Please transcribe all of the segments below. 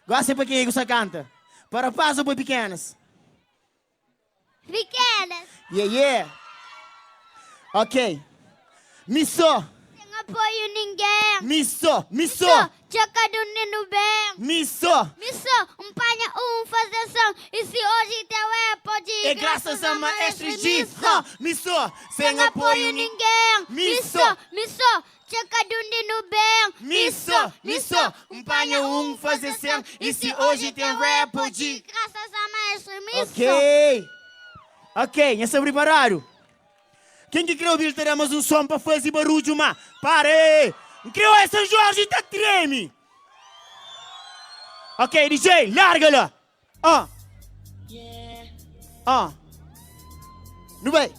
Gosta pra quem você canta? Para paz ou para pequenas? Pequenas. Yeah. Ok. Misso. Sem apoio ninguém. Misso. Tchaca do Nino bem. Misso. Panha, fazer som. E se hoje teu pode É graças a maestro G. Misso. Sem apoio ninguém. Misso. Tchaca do Nino bem. Misso. Panha, fazer som. E se hoje tem rap pode. Graças a maestro Misso. Ok, já estão preparados? Quem que criou que teremos um som para fazer barulho, mas pare! Criou essa Jorge tá treme! Ok, DJ, larga-la! Não vai?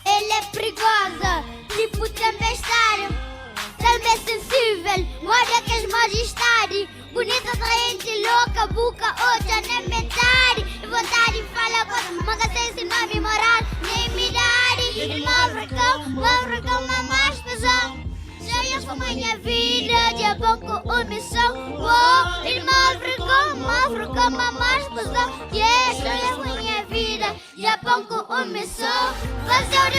Ele é perigosa, tipo tempestade. Também sensível, moda que as majestade. Bonita, atraente, louca, boca, outra, nem metade. E vontade, fala coisa, mas sem se nome moral, nem idade. E África, uma mais pesão. Já foi minha vida, de pouco omissão. E África, uma mais pesão. Já foi minha vida, de pouco omissão. Fazer o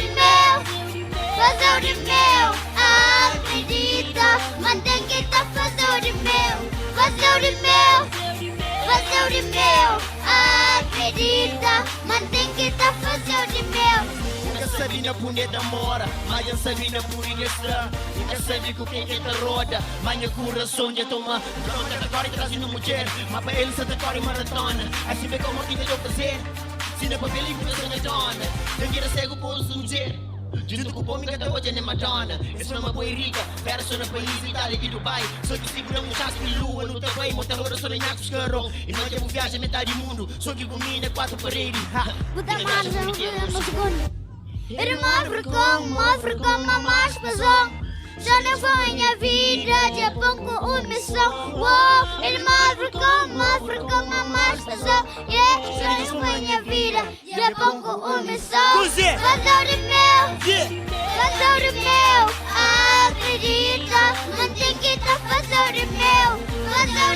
de meu, acredita, mantém que tá fazendo de meu. Fazer o de meu, acredita, mantém que tá fazendo de meu. Nunca sabe na puneta mora, mas eu sabe na purinha está. Nunca sabe com quem que tá roda, mas meu coração já toma. Pronta agora trazendo mulher, mas para ele só tá correndo maratona. Assim vê como que eu fazer, se não é para película eu sou na dona. Eu quero cego por mulher. Junto com o povo que tá hoje é Madonna. Eu sou uma boa e rica, pera só no país, Itália e Dubai. Só que segura um chasco de lua no teu país, motor só nem nhacos carro. E nós já vou viajar metade do mundo, só que comigo é 4 paredes. Buta mais, eu não segundo. Ele move como mais pesão. Já não foi minha vida, de pouco omissão. Ele move como mais pesão. Já não foi minha vida, de pouco omissão. Fazer o de meu, acredita, mantém que tá fazendo de meu. Fazer o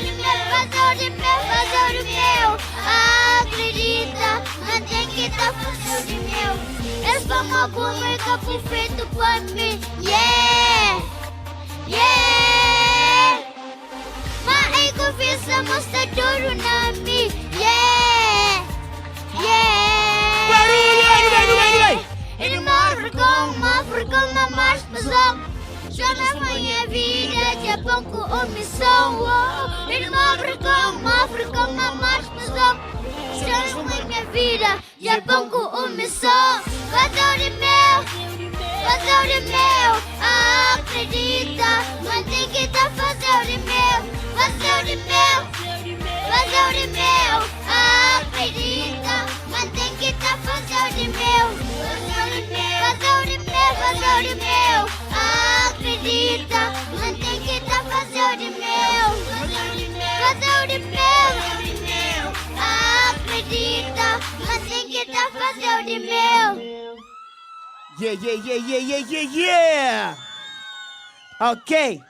de meu, acredita, mantém que tá fazendo de meu. Eles vão alguma coisa feito pra mim. Mas aí confiança mostra duro na mim. Barulho! Ele move como mais pesão. Já na minha vida de pouco omissão. Ele move como mais pesão. Já na minha vida de pouco omissão. Fazer o de meu, acredita, mantém que tá fazendo de meu. Fazer o de meu, acredita, mantém que tá fazendo de meu. Fazer o de meu, acredita, mantém que tá fazendo de meu. Fazer o de meu, acredita, mantém que tá fazendo de meu. Yeah! Ok.